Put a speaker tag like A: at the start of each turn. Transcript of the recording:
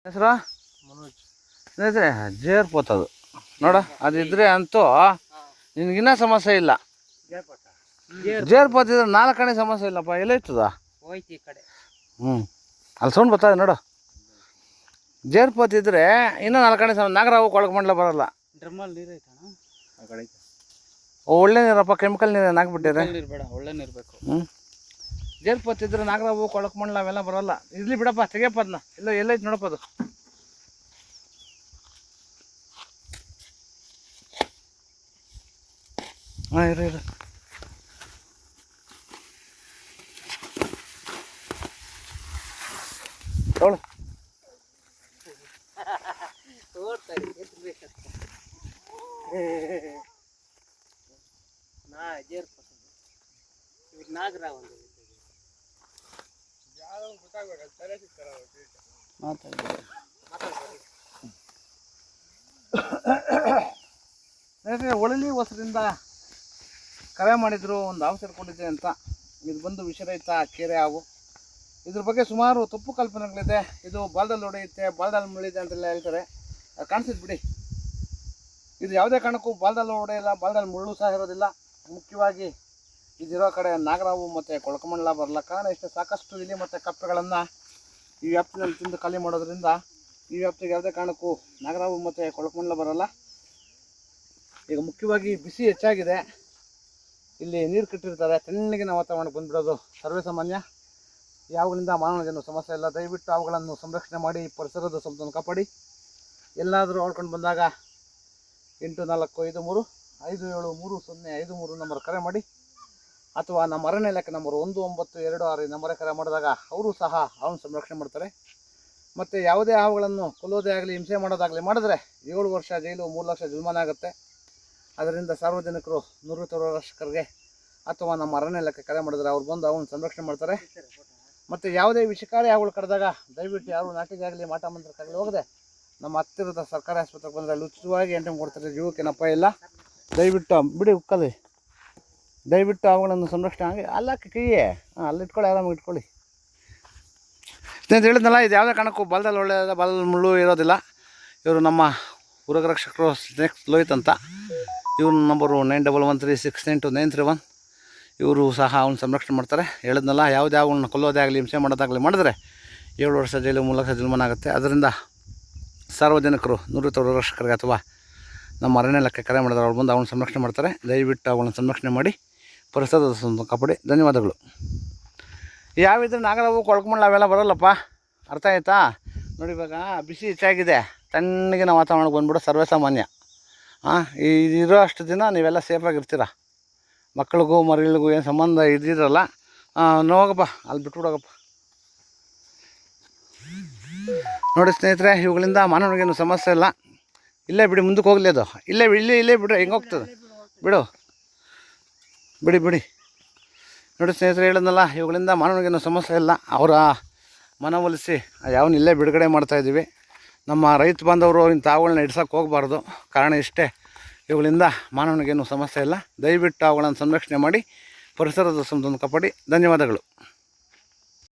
A: ಹೆಸರು ಸ್ನೇಹಿತರೆ ಜೇರ್ ಪೋತದು ನೋಡ, ಅದಿದ್ರೆ ಅಂತೂ ನಿನಗಿನ್ನ ಸಮಸ್ಯೆ ಇಲ್ಲ. ಜೇರ್ ಪೋತಿದ್ರೆ 4 ಕಡೆ ಸಮಸ್ಯೆ ಇಲ್ಲಪ್ಪ. ಎಲ್ಲೈತದ ಅಲ್ಲಿ ಸೌಂಡ್ ಬರ್ತದೆ ನೋಡು. ಜೇರ್ ಪೋತಿದ್ರೆ ಇನ್ನೂ 4 ಕಡೆ ನಾಗರಾವು ಕೊಳಕು ಮಂಡಲ ಬರಲ್ಲ.
B: ಡ್ರಮ್ಮಲ್ಲಿ ನೀರು ಐತಣ
A: ಒಳ್ಳೆ ನೀರಪ್ಪ, ಕೆಮಿಕಲ್ ನೀರು ಹಾಕ್ಬಿಟ್ಟಿದ್ರೆ
B: ನೀರು ಬೇಡ, ಒಳ್ಳೆ ನೀರು ಬೇಕು.
A: ಜೇರ್ ಪೋತಿದ್ರೆ ನಾಗರಾವು ಕೊಳಕು ಮಂಡಲ ಅವೆಲ್ಲ ಬರಲ್ಲ. ಇರ್ಲಿ ಬಿಡಪ್ಪ, ತೆಗಿಯಪ್ಪ ಅದನ್ನ. ಎಲ್ಲೈತೆ ನೋಡಪ್ಪ ಅದು. ಹಾಂ ಇರು ತಗೊಳ್ಳು. ಒಳಲಿ ಹೊಸರಿಂದ ಕರೆ ಮಾಡಿದ್ರು, ಒಂದು ಔಷಧ ಕೊಟ್ಟಿದ್ದೆ ಅಂತ. ಇದು ಬಂದು ವಿಷರಹಿತ ಕೆರೆ ಹಾವು. ಇದ್ರ ಬಗ್ಗೆ ಸುಮಾರು ತಪ್ಪು ಕಲ್ಪನೆಗಳಿದೆ. ಇದು ಬಾಲ್ದಲ್ಲಿ ಹೊಡೆಯುತ್ತೆ, ಬಾಲ್ದಲ್ಲಿ ಮುಳಿದೆ ಅಂತೆಲ್ಲ ಹೇಳ್ತಾರೆ. ಅದು ಕಾಣಿಸಿದ್ ಬಿಡಿ. ಇದು ಯಾವುದೇ ಕಾರಣಕ್ಕೂ ಬಾಲ್ದಲ್ಲಿ ಹೊಡೆಯಲ್ಲ, ಬಾಲ್ದಲ್ಲಿ ಮುಳ್ಳು ಸಹ ಇರೋದಿಲ್ಲ. ಮುಖ್ಯವಾಗಿ ಇದಿರೋ ಕಡೆ ನಾಗರಾವು ಮತ್ತು ಕೊಳಕಮಂಡಲ ಬರಲ್ಲ. ಕಾರಣ ಇಷ್ಟೇ, ಸಾಕಷ್ಟು ಇಲಿ ಮತ್ತು ಕಪ್ಪೆಗಳನ್ನು ಈ ವ್ಯಾಪ್ತಿನಲ್ಲಿ ತಿಂದು ಖಾಲಿ ಮಾಡೋದ್ರಿಂದ ಈ ವ್ಯಾಪ್ತಿಗೆ ಯಾವುದೇ ಕಾರಣಕ್ಕೂ ನಾಗರಾವು ಮತ್ತು ಕೊಳಕಮಂಡಲ ಬರಲ್ಲ. ಈಗ ಮುಖ್ಯವಾಗಿ ಬಿಸಿ ಹೆಚ್ಚಾಗಿದೆ. ಇಲ್ಲಿ ನೀರು ಕಟ್ಟಿರ್ತಾರೆ, ತಣ್ಣಗಿನ ವಾತಾವರಣಕ್ಕೆ ಬಂದುಬಿಡೋದು ಸರ್ವೇ ಸಾಮಾನ್ಯ. ಯಾವುಗಳಿಂದ ಮಾನವನಿಗೇನು ಸಮಸ್ಯೆ ಇಲ್ಲ. ದಯವಿಟ್ಟು ಅವುಗಳನ್ನು ಸಂರಕ್ಷಣೆ ಮಾಡಿ, ಪರಿಸರದ ಸಂಪತ್ತನ್ನು ಕಾಪಾಡಿ. ಎಲ್ಲಾದರೂ ಆಡ್ಕೊಂಡು ಬಂದಾಗ 8453573053 ನಂಬರ್ ಕರೆ ಮಾಡಿ, ಅಥವಾ ನಮ್ಮ ಅರಣ್ಯ ಇಲಾಖೆ ನಂಬರ್ 1926 ನಂಬರ್ ಕರೆ ಮಾಡಿದಾಗ ಅವರು ಸಹ ಅವನ್ನ ಸಂರಕ್ಷಣೆ ಮಾಡ್ತಾರೆ. ಮತ್ತು ಯಾವುದೇ ಹಾವುಗಳನ್ನು ಕೊಲ್ಲೋದೇ ಆಗಲಿ, ಹಿಂಸೆ ಮಾಡೋದಾಗಲಿ ಮಾಡಿದ್ರೆ 7 ವರ್ಷ ಜೈಲು, 3 ಲಕ್ಷ ಜುಲ್ಮಾನ ಆಗುತ್ತೆ. ಅದರಿಂದ ಸಾರ್ವಜನಿಕರು ನಿವೃತ್ತ ಅಥವಾ ನಮ್ಮ ಅರಣ್ಯ ಇಲಾಖೆ ಕರೆ ಮಾಡಿದ್ರೆ ಅವ್ರು ಬಂದು ಅವನ್ನ ಸಂರಕ್ಷಣೆ ಮಾಡ್ತಾರೆ. ಮತ್ತು ಯಾವುದೇ ವಿಷಕಾರಿ ಹಾವುಗಳು ಕರೆದಾಗ ದಯವಿಟ್ಟು ಯಾರು ನಾಟಿಗಾಗಲಿ ಮಾಟ ಮಂತ್ರಕ್ಕಾಗಲಿ ಹೋಗದೆ ನಮ್ಮ ಹತ್ತಿರದ ಸರ್ಕಾರಿ ಆಸ್ಪತ್ರೆಗೆ ಬಂದರೆ ಅಲ್ಲಿ ಉಚಿತವಾಗಿ ಎಂಟಮ್ ಕೊಡ್ತಾರೆ. ಜೀವಕ್ಕೇನಪ್ಪ ಇಲ್ಲ. ದಯವಿಟ್ಟು ಬಿಡಿ ಉಕ್ಕಲಿ. ದಯವಿಟ್ಟು ಅವುಗಳನ್ನು ಸಂರಕ್ಷಣೆ ಆಗಿ ಅಲ್ಲಕ್ಕೆ ಕೈಯೇ ಅಲ್ಲಿ ಇಟ್ಕೊಳ್ಳಿ, ಆರಾಮಾಗಿ ಇಟ್ಕೊಳ್ಳಿ. ಸ್ನೇಹಿತರೆ ಹೇಳಿದ್ನಲ್ಲ, ಇದು ಯಾವುದೇ ಕಾರಣಕ್ಕೂ ಬಾಲ್ದಲ್ಲಿ ಒಳ್ಳೆಯದ, ಬಾಲದಲ್ಲಿ ಮುಳ್ಳು ಇರೋದಿಲ್ಲ. ಇವರು ನಮ್ಮ ಉರಗರಕ್ಷಕರು ನೆಕ್ಸ್ಟ್ ಲೋಹಿತ್ ಅಂತ. ಇವ್ರ ನಂಬರು 9113692931. ಇವರು ಸಹ ಅವನ್ನ ಸಂರಕ್ಷಣೆ ಮಾಡ್ತಾರೆ. ಹೇಳಿದ್ನಲ್ಲ, ಯಾವುದೇ ಅವುಗಳನ್ನ ಕೊಲ್ಲೋದೇ ಆಗಲಿ, ಹಿಂಸೆ ಮಾಡೋದಾಗಲಿ ಮಾಡಿದ್ರೆ 7 ವರ್ಷ ಜೈಲು, 3 ಲಕ್ಷ ಜುಲ್ಮಾನ ಆಗುತ್ತೆ. ಅದರಿಂದ ಸಾರ್ವಜನಿಕರು ನಿವೃತ್ತ ಉರಗರಕ್ಷಕರಿಗೆ ಅಥವಾ ನಮ್ಮ ಅರಣ್ಯ ಇಲಾಖೆ ಕರೆ ಮಾಡಿದ್ರೆ ಅವ್ರು ಬಂದು ಅವನ್ನ ಸಂರಕ್ಷಣೆ ಮಾಡ್ತಾರೆ. ದಯವಿಟ್ಟು ಅವುಗಳನ್ನ ಸಂರಕ್ಷಣೆ ಮಾಡಿ, ಪರಿಸರದ ಕಾಪಾಡಿ. ಧನ್ಯವಾದಗಳು. ಯಾವಿದ್ರೆ ನಾಗರಾವು ಕೊಳಕಮಂಡಲ ಅವೆಲ್ಲ ಬರೋಲ್ಲಪ್ಪ. ಅರ್ಥ ಆಯ್ತಾ? ನೋಡಿ, ಇವಾಗ ಬಿಸಿ ಹೆಚ್ಚಾಗಿದೆ, ತಣ್ಣಗಿನ ವಾತಾವರಣಕ್ಕೆ ಬಂದ್ಬಿಡೋ ಸರ್ವೇ ಸಾಮಾನ್ಯ. ಇರೋ ಅಷ್ಟು ದಿನ ನೀವೆಲ್ಲ ಸೇಫಾಗಿರ್ತೀರ. ಮಕ್ಕಳಿಗೂ ಮರಿಗಳಿಗೂ ಏನು ಸಂಬಂಧ ಇದ್ದಿರಲ್ಲ. ಹೋಗಪ್ಪ, ಅಲ್ಲಿ ಬಿಟ್ಬಿಡೋಗಪ್ಪ. ನೋಡಿ ಸ್ನೇಹಿತರೆ, ಇವುಗಳಿಂದ ಮಾನವನಿಗೇನು ಸಮಸ್ಯೆ ಇಲ್ಲ. ಇಲ್ಲೇ ಬಿಡಿ, ಮುಂದಕ್ಕೆ ಹೋಗಲಿ ಅದು. ಇಲ್ಲೇ ಬಿಡ್ರಿ, ಹೆಂಗೆ ಹೋಗ್ತದೆ ಬಿಡಿ. ನೋಡಿ ಸ್ನೇಹಿತರೆ, ಹೇಳಿದ್ನಲ್ಲ, ಇವುಗಳಿಂದ ಮಾನವನಿಗೇನು ಸಮಸ್ಯೆ ಇಲ್ಲ. ಅವರ ಮನವೊಲಿಸಿ ಯಾವನ್ನ ಇಲ್ಲೇ ಬಿಡುಗಡೆ ಮಾಡ್ತಾಯಿದ್ದೀವಿ. ನಮ್ಮ ರೈತ ಬಾಂಧವರು ಇಂಥ ಹಾವುಗಳನ್ನ ಹಿಡ್ಸೋಕ್ಕೆ ಹೋಗಬಾರ್ದು. ಕಾರಣ ಇಷ್ಟೇ, ಇವುಗಳಿಂದ ಮಾನವನಿಗೇನು ಸಮಸ್ಯೆ ಇಲ್ಲ. ದಯವಿಟ್ಟು ಅವುಗಳನ್ನು ಸಂರಕ್ಷಣೆ ಮಾಡಿ, ಪರಿಸರದ ಸಂಪತ್ತನ್ನು ಕಾಪಾಡಿ. ಧನ್ಯವಾದಗಳು.